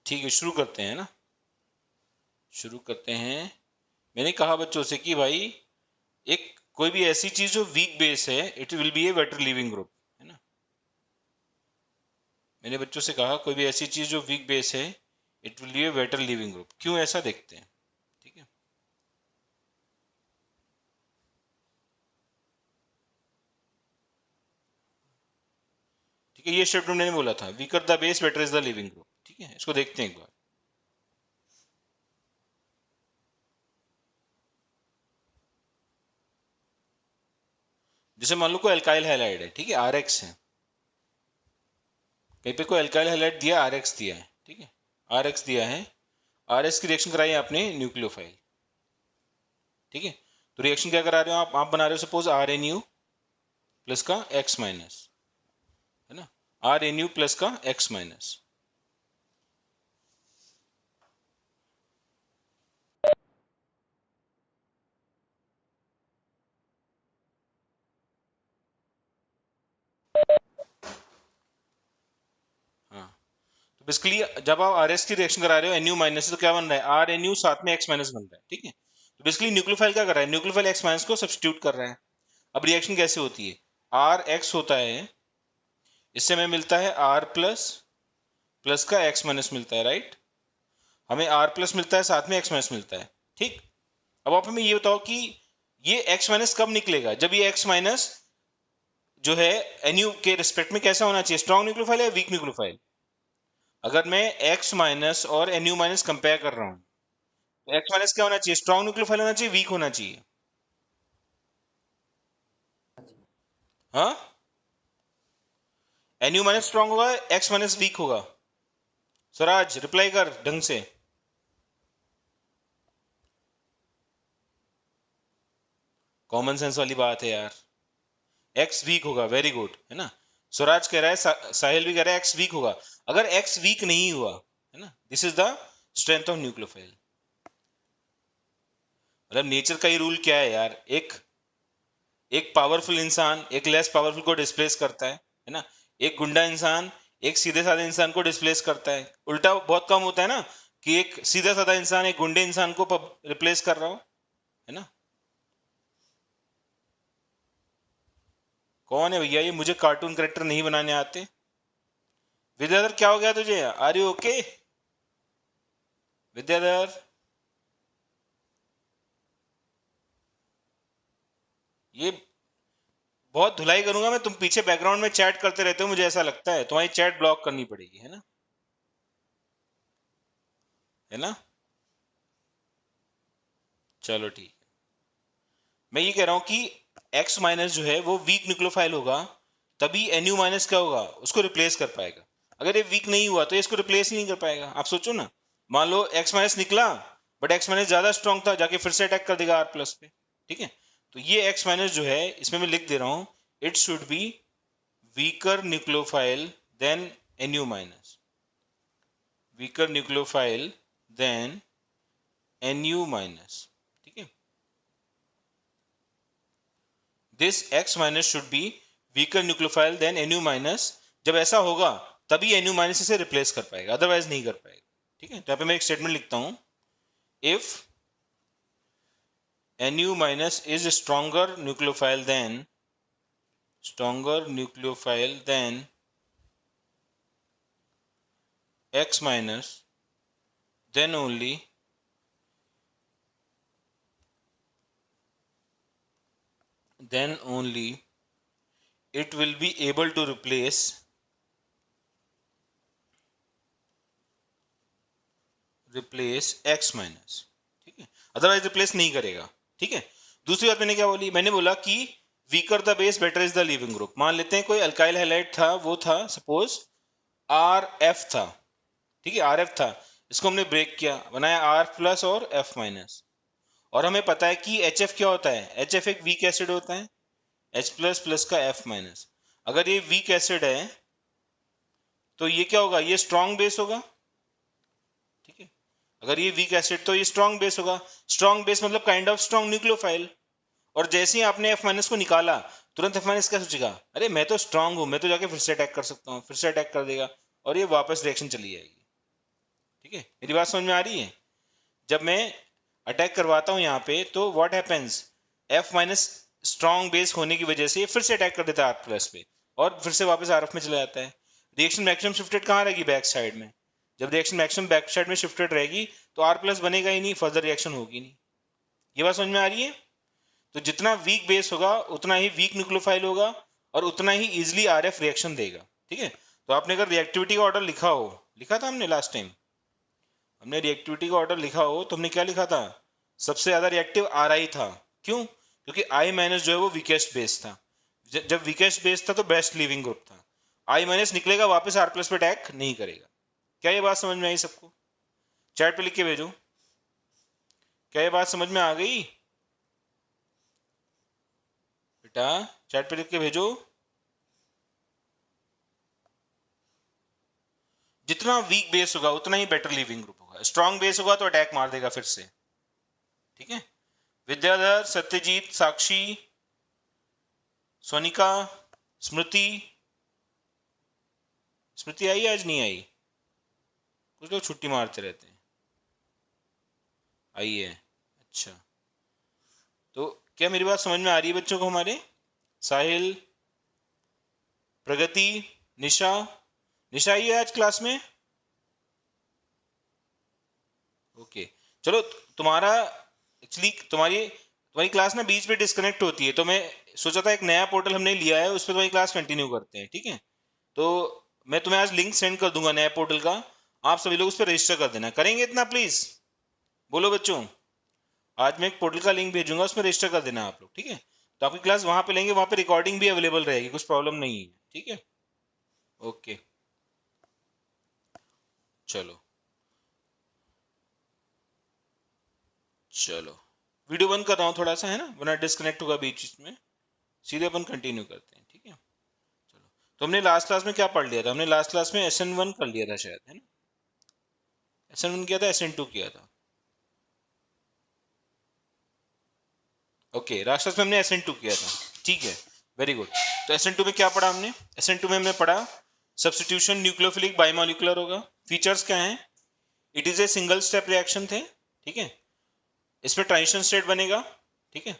ठीक है, शुरू करते हैं ना, शुरू करते हैं। मैंने कहा बच्चों से कि भाई एक कोई भी ऐसी चीज जो वीक बेस है, it will be A waiter leaving group, है ना। मैंने बच्चों से कहा कोई भी ऐसी चीज जो वीक बेस है, it will be A waiter leaving group. क्यों ऐसा, देखते हैं। ठीक है, ठीक है, ये स्टेटमेंट मैंने बोला था, weaker the base better is the leaving group. ठीक है, इसको देखते हैं एक बार। जैसे मान लो कोई अल्काइल हैलाइड है, ठीक है, आर एक्स है, कहीं पे कोई अल्काइल हैलाइड दिया, आर एक्स दिया है, ठीक है, आर एक्स दिया है, आर एक्स की रिएक्शन कराई आपने न्यूक्लियोफाइल। ठीक है, तो रिएक्शन क्या करा रहे हो आप बना रहे हो suppose R N U plus का एक्स माइनस, है ना, आर एन यू प्लस का एक्स माइनस। हाँ, तो बेसिकली जब आप आर एस की रिएक्शन करा रहे हो एन यू माइनस से, तो क्या बन रहा है, आर एन यू साथ में एक्स माइनस बन रहा है। ठीक है, तो बेसिकली न्यूक्लियोफाइल क्या कर रहा है, न्यूक्लियोफाइल एक्स माइनस को सब्स्टिट्यूट कर रहा है। अब रिएक्शन कैसे होती है, आर एक्स होता है, इससे हमें मिलता है आर प्लस प्लस का एक्स माइनस मिलता है, राइट। हमें आर प्लस मिलता है, साथ में एक्स माइनस मिलता है। ठीक, अब आप हमें ये बताओ कि ये एक्स माइनस कब निकलेगा, जब ये एक्स माइनस जो है एनयू के रिस्पेक्ट में कैसा होना चाहिए, स्ट्रॉन्ग न्यूक्लियोफाइल या वीक न्यूक्लियोफाइल। अगर मैं एक्स माइनस और एनयू माइनस कंपेयर कर रहा हूं, तो एक्स माइनस क्या होना चाहिए, स्ट्रॉन्ग न्यूक्लियोफाइल होना चाहिए, वीक होना चाहिए। हाँ, एनयू माइनस स्ट्रॉन्ग होगा, एक्स माइनस वीक होगा। स्वराज रिप्लाई कर ढंग से। कॉमन सेंस वाली बात है यार, एक्स वीक होगा, वेरी गुड, है ना। स्वराज कह रहा है, साहिल भी कह रहा है एक्स वीक होगा। अगर एक्स वीक नहीं हुआ, है ना, this is the strength of nucleophile. मतलब नेचर का ही रूल क्या है यार, एक एक पावरफुल इंसान एक लेस पावरफुल को डिस्प्लेस करता है ना। एक गुंडा इंसान एक सीधे साधे इंसान को डिस्प्लेस करता है। उल्टा बहुत कम होता है ना, कि एक सीधा साधा इंसान एक गुंडे इंसान को रिप्लेस कर रहा हो, है ना। कौन है भैया ये, मुझे कार्टून करेक्टर नहीं बनाने आते। विद्याधर क्या हो गया तुझे, आर यू ओके विद्याधर। ये बहुत धुलाई करूंगा मैं, तुम पीछे बैकग्राउंड में चैट करते रहते हो, मुझे ऐसा लगता है तुम्हारी चैट ब्लॉक करनी पड़ेगी, है ना, है ना। चलो ठीक है, मैं ये कह रहा हूं कि x माइनस जो है वो वीक न्यूक्लियोफाइल होगा, तभी NU माइनस क्या होगा, उसको रिप्लेस कर पाएगा। अगर ये वीक नहीं हुआ तो ये इसको रिप्लेस ही नहीं कर पाएगा। आप सोचो ना, मान लो x माइनस निकला, बट x माइनस ज्यादा स्ट्रांग था, जाके फिर से अटैक कर देगा R प्लस पे। ठीक है, तो ये x माइनस जो है, इसमें मैं लिख दे रहा हूं, it should be weaker nucleophile than NU minus, weaker nucleophile than NU minus. ठीक है, this x minus should be weaker nucleophile than NU minus. जब ऐसा होगा तभी NU माइनस इसे रिप्लेस कर पाएगा, अदरवाइज नहीं कर पाएगा। ठीक है, तो यहाँ पे मैं एक स्टेटमेंट लिखता हूं, if NU minus is stronger nucleophile than x minus, then only it will be able to replace x minus. ठीक है, अदरवाइज रिप्लेस नहीं करेगा। ठीक है, दूसरी बात मैंने क्या बोली, मैंने बोला कि weaker the base better is the leaving group. मान लेते हैं कोई अल्काइल हैलाइड था, वो था सपोज आर एफ था। ठीक है, आर एफ था, इसको हमने ब्रेक किया, बनाया आर प्लस और एफ माइनस। और हमें पता है कि एच एफ क्या होता है, एच एफ एक वीक एसिड होता है, एच प्लस प्लस का एफ माइनस। अगर ये वीक एसिड है तो ये क्या होगा, ये स्ट्रॉन्ग बेस होगा। ठीक है, अगर ये वीक एसिड तो ये स्ट्रॉन्ग बेस होगा। स्ट्रॉन्ग बेस मतलब काइंड ऑफ स्ट्रॉन्ग न्यूक्लियोफाइल। और जैसे ही आपने एफ माइनस को निकाला, तुरंत एफ माइनस क्या सोचेगा, अरे मैं तो स्ट्रांग हूं, मैं तो जाके फिर से अटैक कर सकता हूँ, फिर से अटैक कर देगा, और ये वापस रिएक्शन चली जाएगी। ठीक है, मेरी बात समझ में आ रही है? जब मैं अटैक करवाता हूं यहाँ पे तो what happens, F minus strong base होने की वजह से फिर से अटैक कर देता है R प्लस पे और फिर से वापस RF में चला जाता है। रिएक्शन मैक्सिमम शिफ्टेड कहाँ रहेगी? बैक साइड में। जब रिएक्शन मैक्सिमम बैक साइड में शिफ्टेड रहेगी तो R प्लस बनेगा ही नहीं, फर्दर रिएक्शन होगी नहीं। ये बात समझ में आ रही है? तो जितना वीक बेस होगा उतना ही वीक न्यूक्लियोफाइल होगा और उतना ही इजिली RF रिएक्शन देगा। ठीक है, तो आपने अगर रिएक्टिविटी का ऑर्डर लिखा हो, लिखा था हमने लास्ट टाइम, हमने रिएक्टिविटी का ऑर्डर लिखा हो तो हमने क्या लिखा था? सबसे ज्यादा रिएक्टिव RI था। क्यों? क्योंकि I माइनस जो है वो वीकेस्ट बेस था। जब वीकेस्ट बेस था तो बेस्ट लीविंग ग्रुप था। I माइनस निकलेगा वापस R प्लस पे अटैक नहीं करेगा। क्या ये बात समझ में आई सबको? चैट पे लिख के भेजो। क्या ये बात समझ में आ गई बेटा? चैट पे लिख के भेजो। जितना वीक बेस होगा उतना ही बेटर लीविंग ग्रुप होगा। स्ट्रॉन्ग बेस होगा तो अटैक मार देगा फिर से। ठीक है, विद्याधर, सत्यजीत, साक्षी, सोनिका, स्मृति। स्मृति आई आज नहीं आई? कुछ लोग छुट्टी मारते रहते हैं। आई है, अच्छा। तो क्या मेरी बात समझ में आ रही है बच्चों को हमारे? साहिल, प्रगति, निशा। निशा आई है आज क्लास में? ओके, चलो। तुम्हारा एक्चुअली तुम्हारी क्लास ना बीच में डिस्कनेक्ट होती है, तो मैं सोचा था एक नया पोर्टल हमने लिया है, उस पर तुम्हारी क्लास कंटिन्यू करते हैं। ठीक है, तो मैं तुम्हें आज लिंक सेंड कर दूंगा नया पोर्टल का, आप सभी लोग उस पर रजिस्टर कर देना। करेंगे इतना प्लीज? बोलो बच्चों। आज मैं एक पोर्टल का लिंक भेजूंगा, उसमें रजिस्टर कर देना आप लोग। ठीक है, तो आपकी क्लास वहां पे लेंगे, वहां पे रिकॉर्डिंग भी अवेलेबल रहेगी, कुछ प्रॉब्लम नहीं है। ठीक है, ओके, चलो चलो। वीडियो बंद कर रहा हूँ थोड़ा सा, है ना, वरना डिस्कनेक्ट होगा बीच में। सीधे अपन कंटिन्यू करते हैं। ठीक है, चलो। तो हमने लास्ट क्लास में क्या पढ़ लिया था? हमने लास्ट क्लास में SN1 कर लिया था शायद, है ना? SN1 किया था, SN2 किया था। ओके, लास्ट क्लास में हमने SN2 किया था। ठीक है, वेरी गुड। तो SN2 में क्या पढ़ा हमने? SN2 में हमने पढ़ा सब्स्टिट्यूशन न्यूक्लियोफिलिक बाइमोलिकुलर होगा। फीचर्स क्या हैं? It is a single step reaction थे। ठीक है, इसमें ट्रांजिशन स्टेट बनेगा। ठीक है,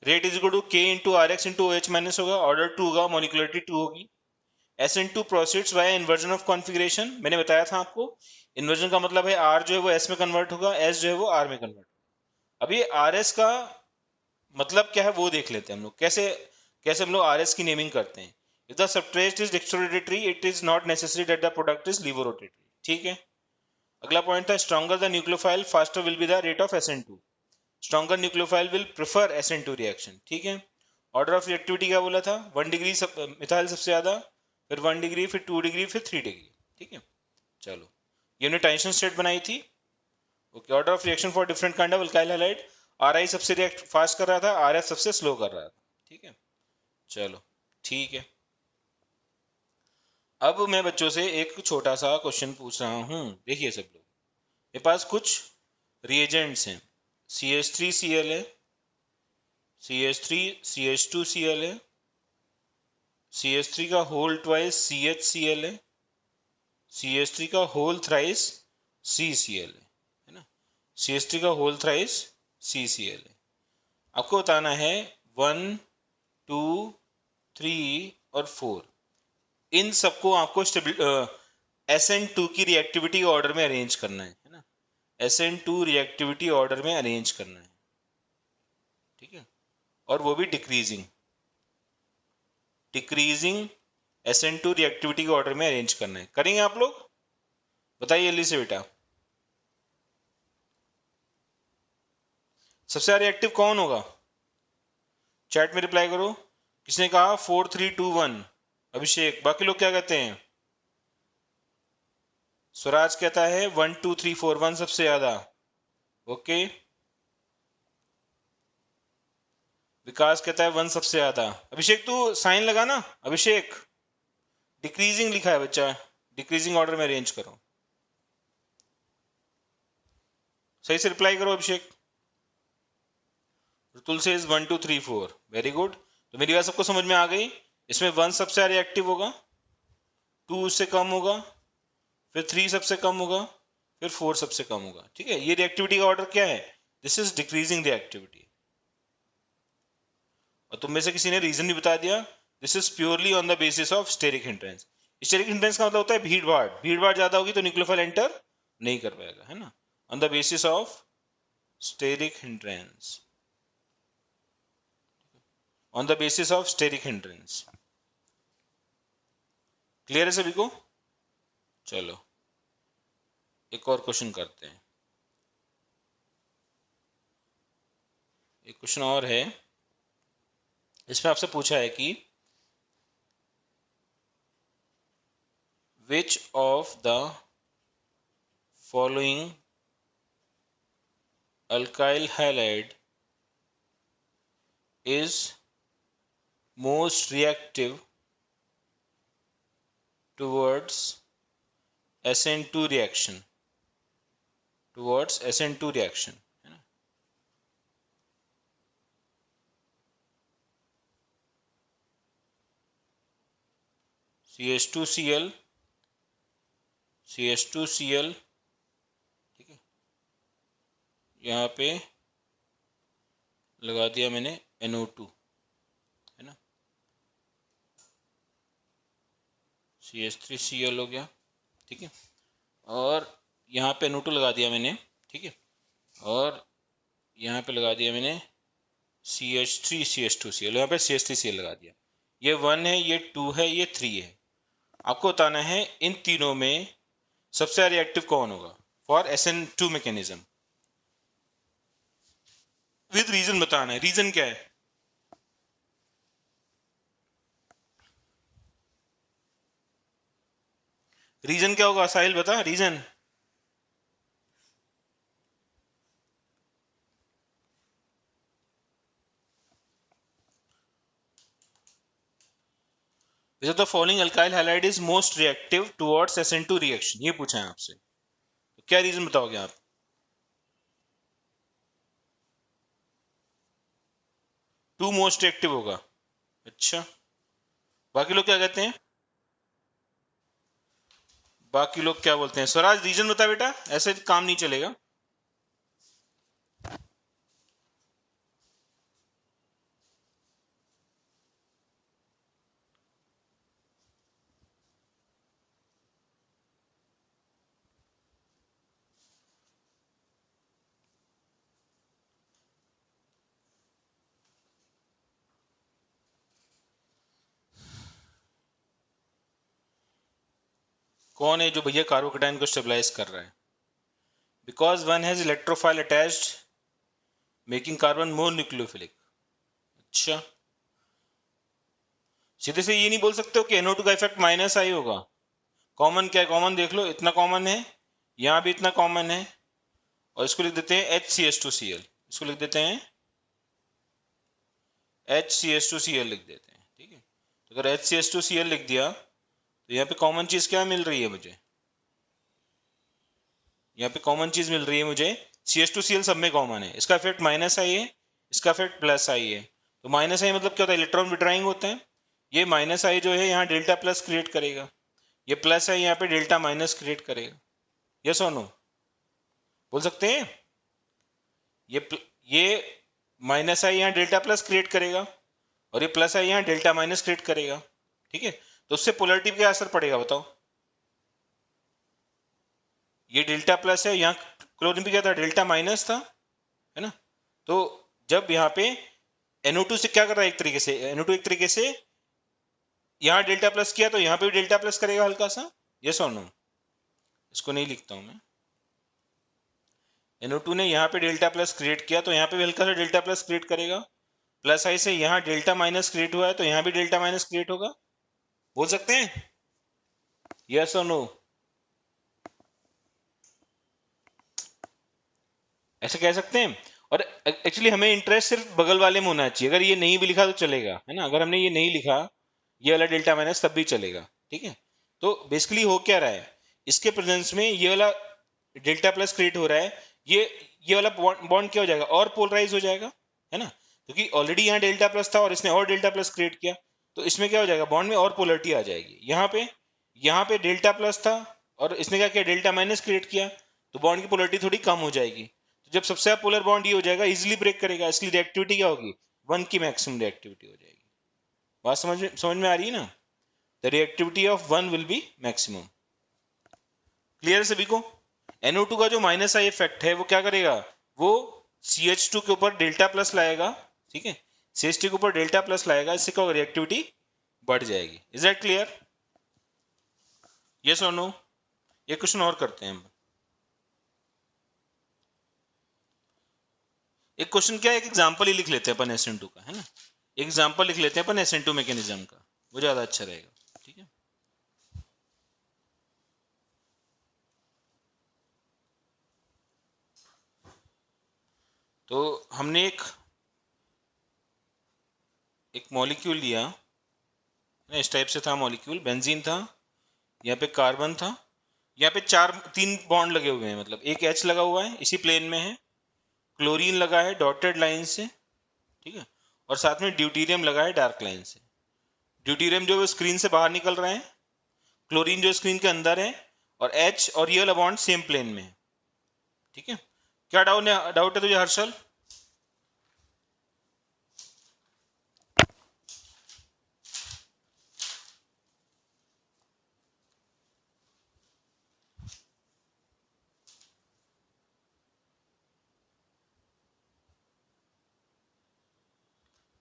rate is equal to K into RX into OH minus होगा, ऑर्डर 2 होगा, मोलिकुलरिटी 2 होगी। SN2 proceeds by inversion of configuration. मैंने बताया था आपको, इन्वर्जन का मतलब है R जो है वो S में कन्वर्ट होगा, S जो है वो R में कन्वर्ट होगा। अब ये RS का मतलब क्या है वो देख लेते हैं हम लोग, कैसे कैसे हम लोग RS की नेमिंग करते हैं। If the substrate is dextrorotatory it is not necessary that the product is levorotatory. ठीक है, अगला पॉइंट था stronger the nucleophile faster will be the rate of SN2। Stronger nucleophile will prefer SN2 reaction. ठीक है, order of reactivity क्या बोला था? 1 degree methyl सबसे ज्यादा, फिर 1 डिग्री, फिर 2 डिग्री, फिर 3 डिग्री। ठीक है, चलो। ये हमने टेंशन स्टेट बनाई थी। Okay, order of reaction for different kind of alkyl halide. RI सबसे रिएक्ट फास्ट कर रहा था, RS सबसे स्लो कर रहा था। ठीक है, चलो, ठीक है। अब मैं बच्चों से एक छोटा सा क्वेश्चन पूछ रहा हूँ। देखिए सब लोग, मेरे पास कुछ रिएजेंट्स हैं। CH3Cl है, CH3CH2Cl है, CH3 का होल ट्वाइस CHCl है, CH3 का होल थ्राइस CCl है ना? CH3 का होल थ्राइस CCl है। आपको बताना है 1, 2, 3 और 4, इन सबको आपको SN2 की रिएक्टिविटी ऑर्डर में अरेंज करना है ना? SN2 रिएक्टिविटी ऑर्डर में अरेंज करना है। ठीक है, और वो भी डिक्रीजिंग डिक्रीजिंग SN2 रिएक्टिविटी के ऑर्डर में अरेंज करना है। करेंगे आप लोग? बताइए जल्दी से बेटा, सबसे ज्यादा रिएक्टिव कौन होगा? चैट में रिप्लाई करो। किसने कहा 4 3 2 1? अभिषेक। बाकी लोग क्या कहते हैं? स्वराज कहता है 1 2 3 4, 1 सबसे ज्यादा। ओके, विकास कहता है 1 सबसे ज्यादा। अभिषेक तू साइन लगा ना। अभिषेक, डिक्रीजिंग लिखा है बच्चा, डिक्रीजिंग ऑर्डर में अरेंज करो। सही से रिप्लाई करो अभिषेक। ऋतुल से 1 2 3 4, वेरी गुड। तो मेरी बात सबको समझ में आ गई। इसमें 1 सबसे ज्यादा रिएक्टिव होगा, 2 उससे कम होगा, फिर 3 सबसे कम होगा, फिर 4 सबसे कम होगा, ठीक है। ये रिएक्टिविटी का ऑर्डर क्या है, दिस इज डिक्रीजिंग रिएक्टिविटी। और तुम में से किसी ने रीजन भी बता दिया, this is purely on the basis of steric hindrance. Steric hindrance का मतलब होता है भीड़ भाड़, भीड़ भाड़ ज्यादा होगी तो न्यूक्लियोफाइल एंटर नहीं कर पाएगा, है ना। On the basis of steric hindrance, on the basis of steric hindrance. Clear है सभी को? चलो एक और क्वेश्चन करते हैं। एक क्वेश्चन और है, इसमें आपसे पूछा है कि which of the following alkyl halide is most reactive towards SN2 reaction, towards SN2 reaction, है ना। CH2Cl, CH2Cl, ठीक है, यहाँ पे लगा दिया मैंने NO2, है ना। CH3Cl हो गया, ठीक है, और यहाँ पे NO2 लगा दिया मैंने, ठीक है, और यहाँ पे लगा दिया मैंने CH3CH2Cl, यहाँ पे CH3Cl लगा दिया। ये 1 है, ये 2 है, ये 3 है। आपको बताना है इन तीनों में सबसे ज्यादा रिएक्टिव कौन होगा for SN2 mechanism. With reason बताना है, रीजन क्या है। रीजन क्या होगा साहिल, बता reason. Which of the following alkyl halide is most reactive towards SN2 reaction, ये पूछा है आपसे, तो क्या रीजन बताओगे आप। टू मोस्ट रिएक्टिव होगा, अच्छा। बाकी लोग क्या कहते हैं, बाकी लोग क्या बोलते हैं। स्वराज रीजन बता बेटा, ऐसे काम नहीं चलेगा। कौन है जो भैया कार्बोकेटाइन को स्टेबलाइज कर रहा है। Because one has electrophile attached making carbon more nucleophilic. अच्छा, सीधे से ये नहीं बोल सकते हो कि NO2 का इफेक्ट माइनस आई होगा। कॉमन क्या है, कॉमन देख लो, इतना कॉमन है, यहाँ भी इतना कॉमन है, और इसको लिख देते हैं HCH2Cl, इसको लिख देते हैं HCH2Cl लिख देते हैं, ठीक है। तो अगर HCH2Cl लिख दिया तो यहाँ पे कॉमन चीज क्या मिल रही है मुझे, यहाँ पे कॉमन चीज मिल रही है मुझे CH2Cl सब में कॉमन है, इसका इफेक्ट माइनस आई है, इसका इफेक्ट प्लस आई है। तो माइनस आई मतलब क्या होता है, इलेक्ट्रॉन विड्राइंग होते हैं। ये माइनस आई जो है यहाँ डेल्टा प्लस क्रिएट करेगा, ये प्लस आई यहाँ पे डेल्टा माइनस क्रिएट करेगा। यस और नो बोल सकते हैं। ये माइनस आई यहाँ डेल्टा प्लस क्रिएट करेगा, और ये प्लस आई यहाँ डेल्टा माइनस क्रिएट करेगा, ठीक है। तो उससे पोलरिटी पे क्या असर पड़ेगा बताओ। ये डेल्टा प्लस है, यहाँ क्लोरीन पे क्या था, डेल्टा माइनस था, है ना। तो जब यहाँ पे NO2 से क्या कर रहा है, एक तरीके से NO2 एक तरीके से यहाँ डेल्टा प्लस किया तो यहाँ पे भी डेल्टा प्लस करेगा हल्का सा। यस और नो, इसको नहीं लिखता हूं मैं। NO2 ने यहाँ पे डेल्टा प्लस क्रिएट किया तो यहाँ पे भी हल्का सा डेल्टा प्लस क्रिएट करेगा। प्लस आई से यहाँ डेल्टा माइनस क्रिएट हुआ है तो यहाँ भी डेल्टा माइनस क्रिएट होगा। बोल सकते हैं यस और नो, ऐसे कह सकते हैं। और एक्चुअली हमें इंटरेस्ट सिर्फ बगल वाले में होना चाहिए, अगर ये नहीं भी लिखा तो चलेगा, है ना। अगर हमने ये नहीं लिखा ये वाला डेल्टा माइनस तब भी चलेगा, ठीक है। तो बेसिकली हो क्या रहा है, इसके प्रेजेंस में ये वाला डेल्टा प्लस क्रिएट हो रहा है, ये वाला बॉन्ड क्या हो जाएगा, और पोलराइज हो जाएगा, है ना। क्योंकि ऑलरेडी यहाँ डेल्टा प्लस था और इसने और डेल्टा प्लस क्रिएट किया, तो इसमें क्या हो जाएगा, बॉन्ड में और पोलरिटी आ जाएगी। यहाँ पे डेल्टा प्लस था और इसने क्या किया, डेल्टा माइनस क्रिएट किया, तो बॉन्ड की पोलरिटी थोड़ी कम हो जाएगी। तो जब सबसे पोलर बॉन्ड ये हो जाएगा, इजिली ब्रेक करेगा, इसलिए रिएक्टिविटी क्या होगी, 1 की मैक्सिमम रिएक्टिविटी हो जाएगी। बात समझ में आ रही है ना? The reactivity of 1 will be maximum. Clear है सभी को? NO2 का जो माइनस आई इफेक्ट है वो क्या करेगा, वो CH2 के ऊपर डेल्टा प्लस लाएगा, ठीक है, CH2 के ऊपर डेल्टा प्लस लाएगा, इससे क्या होगा, रिएक्टिविटी बढ़ जाएगी। Is that clear? यस और नो? ये क्वेश्चन और करते हैं हम। एक क्वेश्चन क्या है, एक एग्जांपल ही लिख लेते हैं अपन SN2 का, है ना, एग्जांपल लिख लेते हैं अपन SN2 मैकेनिज्म का, वो ज्यादा अच्छा रहेगा। ठीक है, तो हमने एक मॉलिक्यूल लिया, इस टाइप से था मॉलिक्यूल, बेंजीन था, यहाँ पे कार्बन था, यहाँ पे तीन बॉन्ड लगे हुए हैं, मतलब एक H लगा हुआ है इसी प्लेन में है, क्लोरीन लगा है डॉटेड लाइन से, ठीक है, और साथ में ड्यूटीरियम लगा है डार्क लाइन से। ड्यूटीरियम जो है स्क्रीन से बाहर निकल रहे हैं, क्लोरीन जो स्क्रीन के अंदर है, और H और ये वाला बॉन्ड सेम प्लेन में है। ठीक है, क्या डाउट है तुझे हर्षल?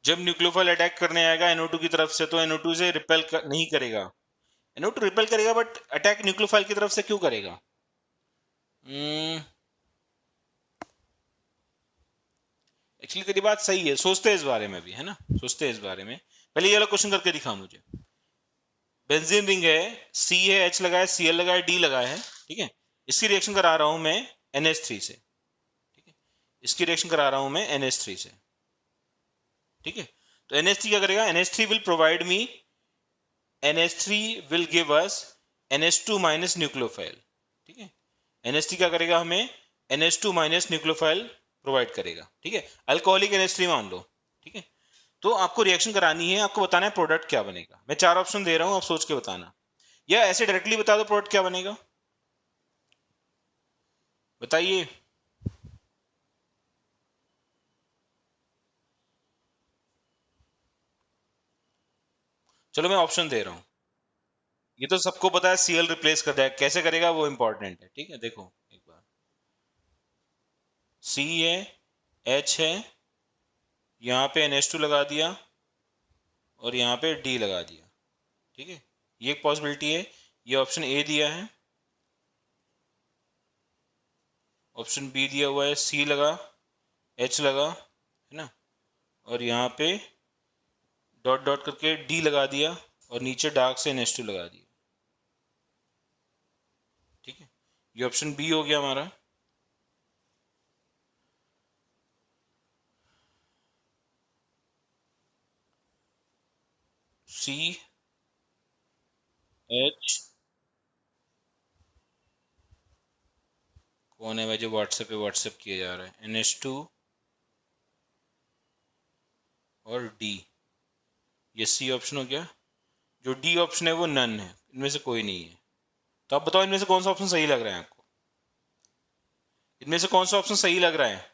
जब न्यूक्लियोफाइल अटैक करने आएगा NO2 की तरफ से, तो NO2 से रिपेल नहीं करेगा, NO2 रिपेल करेगा, बट अटैक न्यूक्लियोफाइल की तरफ से क्यों करेगा? एक्चुअली तेरी बात सही है, सोचते हैं इस बारे में भी, है ना, सोचते हैं इस बारे में। पहले ये वाला क्वेश्चन करके दिखा मुझे। बेंजीन रिंग है, C है, H लगा है, Cl लगा है, D लगा है, ठीक है, इसकी रिएक्शन करा रहा हूं मैं NH3 से, ठीक है, इसकी रिएक्शन करा रहा हूं मैं NH3 से, ठीक है, तो NH3 क्या करेगा, NH3 will provide me, NH3 will give us NH2 minus nucleophile, ठीक है, NH3 क्या करेगा, हमें NH2 माइनस न्यूक्लियोफाइल प्रोवाइड करेगा, ठीक है, अल्कोहलिक NH3 मान लो, ठीक है। तो आपको रिएक्शन करानी है, आपको बताना है प्रोडक्ट क्या बनेगा। मैं 4 ऑप्शन दे रहा हूं, आप सोच के बताना, या ऐसे डायरेक्टली बता दो प्रोडक्ट क्या बनेगा, बताइए। चलो मैं ऑप्शन दे रहा हूं, ये तो सबको पता है, Cl रिप्लेस कर देगा, कैसे करेगा वो इंपॉर्टेंट है, ठीक है, देखो एक बार, C है, H है, यहाँ पे NH2 लगा दिया, और यहाँ पे D लगा दिया, ठीक है, ये एक पॉसिबिलिटी है, ये ऑप्शन A दिया है, ऑप्शन B दिया हुआ है, C लगा, H लगा, है ना, और यहाँ पे डॉट डॉट करके D लगा दिया, और नीचे डार्क से NH2 लगा दिया, ठीक है, ये ऑप्शन B हो गया हमारा। C H, कौन है भाई जो व्हाट्सएप किया जा रहा है, NH2 और D, ये C ऑप्शन हो गया। जो D ऑप्शन है वो नन है, इनमें से कोई नहीं है। तो आप बताओ इनमें से कौन सा ऑप्शन सही लग रहा है आपको, इनमें से कौन सा ऑप्शन सही लग रहा है?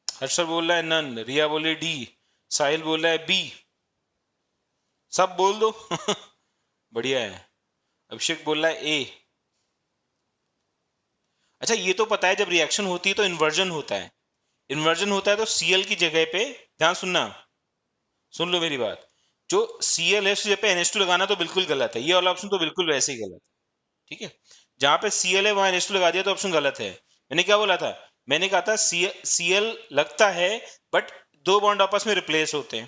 हर्षल बोल रहा है नन, रिया बोल रही है D, साहिल बोल रहा है B, सब बोल दो बढ़िया है। अभिषेक बोल रहा है A। अच्छा, ये तो पता है जब रिएक्शन होती है तो इन्वर्जन होता है, इन्वर्जन होता है तो Cl की जगह पे, ध्यान सुनना, सुन लो मेरी बात, जो Cl है उसकी जगह पे NH2 लगाना तो बिल्कुल गलत है, ये वाला ऑप्शन तो बिल्कुल वैसे ही गलत है, ठीक है, जहां पे Cl है वहां NH2 लगा दिया तो ऑप्शन गलत है। मैंने क्या बोला था, मैंने कहा था Cl लगता है, बट दो बॉन्ड आपस में रिप्लेस होते हैं,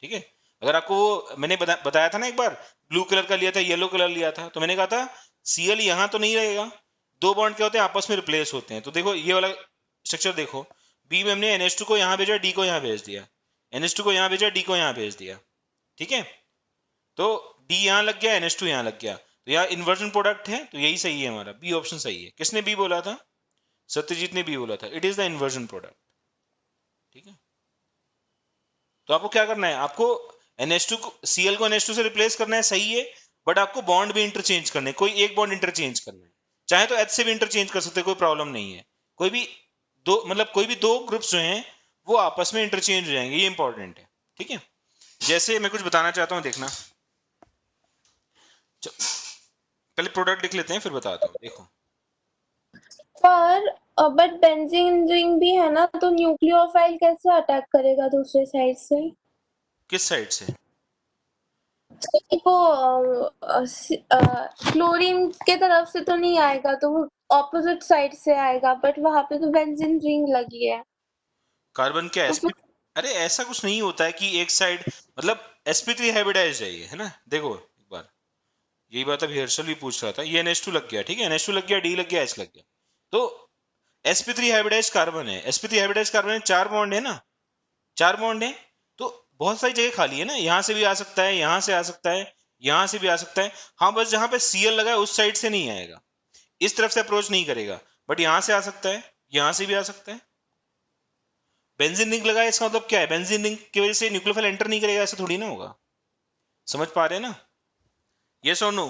ठीक है। अगर आपको वो मैंने बताया था ना एक बार, ब्लू कलर का लिया था, येलो कलर लिया था, तो मैंने कहा था Cl यहाँ तो नहीं रहेगा, दो बॉन्ड क्या होते हैं, आपस में रिप्लेस होते हैं। तो देखो ये वाला स्ट्रक्चर देखो, बी में हमने NH2 को यहाँ भेजा, डी को यहाँ भेज दिया, NH2 को यहाँ भेजा, डी को यहाँ भेज दिया, ठीक है, तो डी यहाँ लग गया, NH2 यहाँ लग गया, तो यहाँ इन्वर्जन प्रोडक्ट है, तो यही सही है हमारा, बी ऑप्शन सही है। किसने बी बोला था? सत्यजीत ने बी बोला था, it is the inversion product, ठीक है। तो आपको क्या करना है, आपको NH2 को, Cl को NH2 से रिप्लेस करना है, सही है, बट आपको बॉन्ड भी इंटरचेंज करने, कोई एक बॉन्ड इंटरचेंज करना है, चाहे तो H से भी इंटरचेंज कर सकते हैं, कोई प्रॉब्लम नहीं है। कोई भी दो, मतलब कोई भी दो ग्रुप्स जो हैं वो आपस में इंटरचेंज हो जाएंगे, ये इंपॉर्टेंट है। ठीक है, जैसे मैं कुछ बताना चाहता हूँ, देखना। पहले प्रोडक्ट लिख लेते हैं फिर बताता हूँ, देखो। पर बट बेंजीन रिंग भी है ना, तो न्यूक्लियोफाइल कैसे अटैक करेगा दूसरे साइड से? किस साइड से? वो क्लोरीन के तरफ से तो नहीं आएगा, तो वो ऑपोजिट साइड से आएगा, बट वहां पे तो बेंजीन रिंग लगी है। कार्बन क्या तो sp? अरे ऐसा कुछ नहीं होता है कि एक साइड, मतलब sp3 हाइब्रिडाइज है ये, है ना। देखो एक बार, यही बात अभी हर्षल भी पूछ रहा था, ये NH2 लग गया, ठीक है, NH2 लग गया, D लग गया, H लग गया, तो sp3 हाइब्रिडाइज कार्बन है, sp3 हाइब्रिडाइज कार्बन है, 4 बॉन्ड है ना, 4 बॉन्ड है, तो बहुत सारी जगह खाली है ना, यहां से भी आ सकता है, यहां से आ सकता है, यहां से भी आ सकता है। हाँ, बस जहां पे Cl लगा है उस साइड से नहीं आएगा, इस तरफ से अप्रोच नहीं करेगा, बट यहां से आ सकता है, यहां से भी आ सकता है। बेंजीन रिंग लगा है, इसका मतलब क्या है, बेंजीन रिंग की वजह से न्यूक्लियोफाइल एंटर नहीं करेगा, ऐसा थोड़ी ना होगा। समझ पा रहे हैं ना? यस और नो?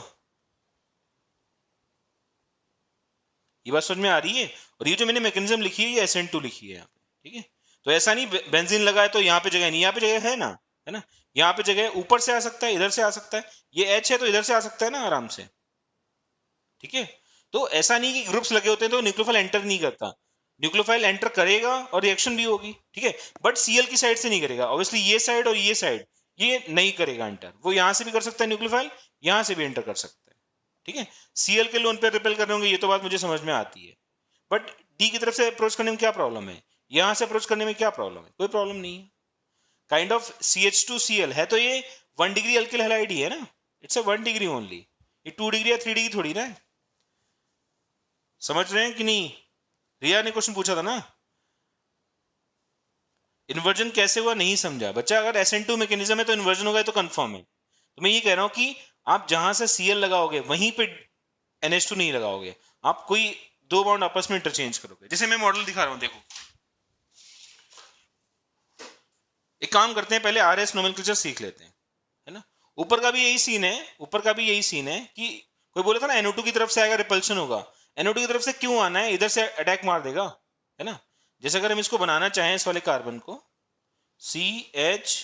ये बात समझ में आ रही है? और ये जो मैंने मैकेनिज्म लिखी है, ये SN2 लिखी है यहाँ पे, ठीक है। तो ऐसा नहीं बेंजीन लगा है तो यहाँ पे जगह नहीं, यहाँ पे जगह है ना, है ना। यहाँ पे जगह है, ऊपर से आ सकता है, इधर से आ सकता है, ये H है तो इधर से आ सकता है ना आराम से, ठीक है। तो ऐसा नहीं कि ग्रुप्स लगे होते हैं तो न्यूक्लियोफाइल एंटर नहीं करता, न्यूक्लियोफाइल एंटर करेगा और रिएक्शन भी होगी, ठीक है। बट Cl की साइड से नहीं करेगा, ऑब्वियसली ये साइड और ये साइड ये नहीं करेगा एंटर, वो यहां से भी कर सकता है न्यूक्लियोफाइल, यहां से भी एंटर कर सकता है, ठीक है। Cl के लोन पे रिपेल कर रहे होंगे, ये तो बात मुझे समझ में आती है, बट डी की तरफ से अप्रोच करने में क्या प्रॉब्लम है, यहां से अप्रोच करने में क्या प्रॉब्लम है, कोई प्रॉब्लम नहीं है। काइंड ऑफ CH2Cl है तो ये 1 डिग्री अल्किल हैलाइड ही है ना, इट्स अ 1 डिग्री ओनली, ये 2 डिग्री या 3 डिग्री थोड़ी ना है। समझ रहे हैं कि नहीं? रिया ने क्वेश्चन पूछा था ना, इन्वर्जन कैसे हुआ नहीं समझा बच्चा, अगर SN2 मैकेनिज्म है तो इन्वर्जन होगा, तो कंफर्म है। तो मैं ये कह रहा हूं कि आप जहां से Cl लगाओगे वहीं पे NH2 नहीं लगाओगे, आप कोई दो बॉन्ड आपस में इंटरचेंज करोगे, जैसे मैं मॉडल दिखा रहा हूं, देखो। एक काम करते हैं, पहले RS नोमेनक्लेचर सीख लेते हैं, है ना। ऊपर का भी यही सीन है, ऊपर का भी यही सीन है कि कोई बोला था ना NO2 की तरफ से आएगा रिपल्शन होगा, NO2 की तरफ से क्यों आना है, इधर से अटैक मार देगा, है ना। जैसे अगर हम इसको बनाना चाहें इस वाले कार्बन को, CH,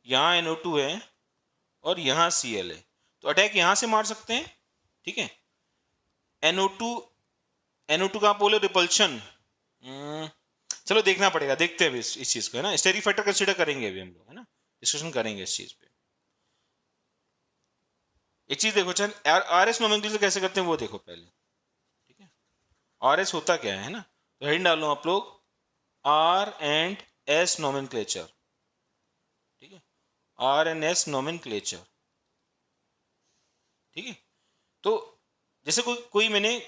यहाँ NO2 है और यहाँ Cl है, तो अटैक यहां से मार सकते हैं, ठीक है। NO2, NO2 का आप बोले रिपल्शन, चलो देखना पड़ेगा, देखते हैं अभी इस चीज को, है ना। स्टेरिक फैक्टर कंसीडर करेंगे अभी हम लोग, है ना, डिस्कशन करेंगे इस चीज पे। एक चीज देखो, चल RS नोमेनक्लेचर कैसे करते हैं वो देखो पहले, ठीक है। RS होता क्या है ना, तो हेडिंग डालो आप लोग, R&S नोमेनक्लेचर, ठीक है, R&S नोमेनक्लेचर, ठीक है। तो जैसे कोई कोई मैंने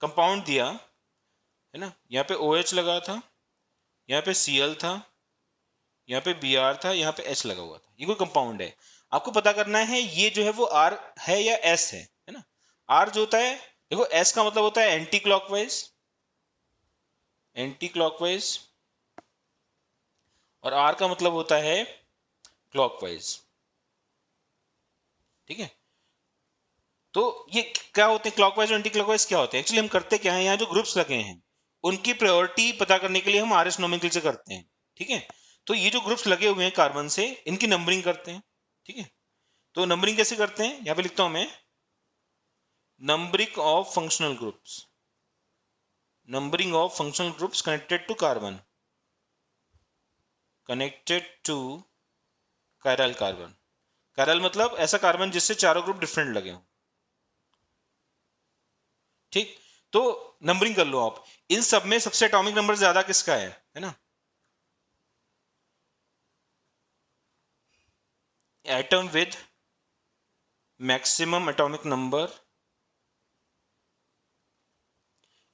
कंपाउंड दिया, है ना, यहाँ पे OH लगा था, यहाँ पे Cl था, यहाँ पे Br था, यहाँ पे H लगा हुआ था, ये कोई कंपाउंड है। आपको पता करना है ये जो है वो R है या S है ना। R जो होता है, देखो S का मतलब होता है एंटी क्लॉकवाइज, एंटी क्लॉकवाइज, और R का मतलब होता है क्लॉकवाइज, ठीक है। तो ये क्या होते हैं क्लॉकवाइज और एंटी क्लॉकवाइज, क्या होते हैं एक्चुअली, हम करते क्या है, यहाँ जो ग्रुप्स लगे हैं उनकी प्रायोरिटी पता करने के लिए हम RS नोमेनक्लेचर करते हैं, ठीक है। तो ये जो ग्रुप्स लगे हुए हैं कार्बन से, इनकी नंबरिंग करते हैं, ठीक है। तो नंबरिंग कैसे करते हैं, यहाँ पे लिखता हूं मैं, numbering of functional groups, numbering of functional groups connected to carbon, connected to chiral carbon। chiral मतलब ऐसा कार्बन जिससे चारों ग्रुप डिफरेंट लगे हों, ठीक। तो नंबरिंग कर लो आप, इन सब में सबसे एटॉमिक नंबर ज्यादा किसका है ना। Atom with maximum atomic number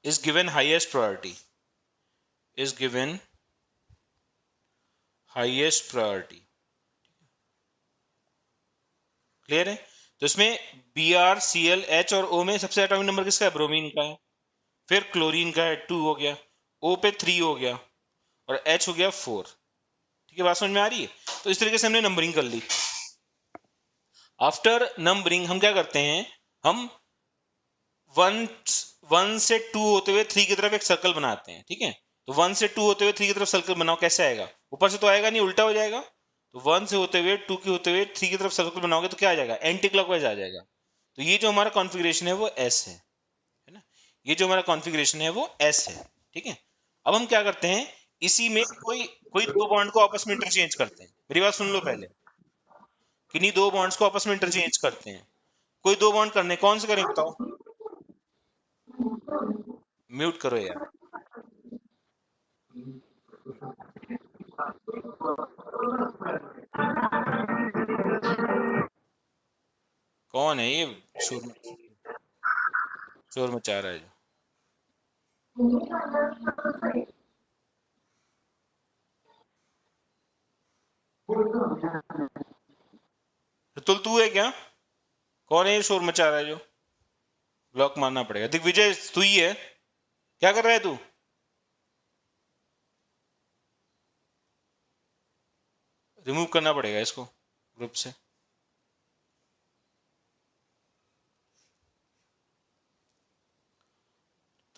is given highest priority, is given highest priority, clear है। तो इसमें Br Cl H और O में सबसे एटॉमिक नंबर किसका है, ब्रोमीन का है, फिर क्लोरीन का है 2 हो गया, O पे 3 हो गया, और H हो गया 4, ठीक है। बात समझ में आ रही है? तो इस तरीके से हमने नंबरिंग कर ली। आफ्टर नंबरिंग हम क्या करते हैं, हम वन से टू होते हुए थ्री की तरफ एक सर्कल बनाते हैं, ठीक है। तो वन से टू होते हुए थ्री की तरफ सर्कल बनाओ, कैसे आएगा, ऊपर से तो आएगा नहीं, उल्टा हो जाएगा। तो वन से होते हुए टू की होते हुए थ्री की तरफ सर्कल बनाओगे तो क्या आ जाएगा, एंटी क्लॉकवाइज आ जाएगा। तो ये जो हमारा कॉन्फ़िगरेशन है वो एस है ना, ये जो हमारा कॉन्फ़िगरेशन है वो एस है, ठीक है। अब हम क्या करते हैं, इसी में कोई कोई दो बॉन्ड को आपस में इंटरचेंज करते हैं। मेरी बात सुन लो पहले, किन्हीं दो बॉन्ड्स को आपस में इंटरचेंज करते हैं। कोई दो बॉन्ड करने, कौन से करें बताओ, म्यूट करो यार। कौन है ये शोर शोर मचा रहा है जो? ऋतुल तू है क्या, कौन है ये शोर मचा रहा है जो, ब्लॉक मारना पड़ेगा। दिग्विजय तू ही है, क्या कर रहा है तू, रिमूव करना पड़ेगा इसको ग्रुप से।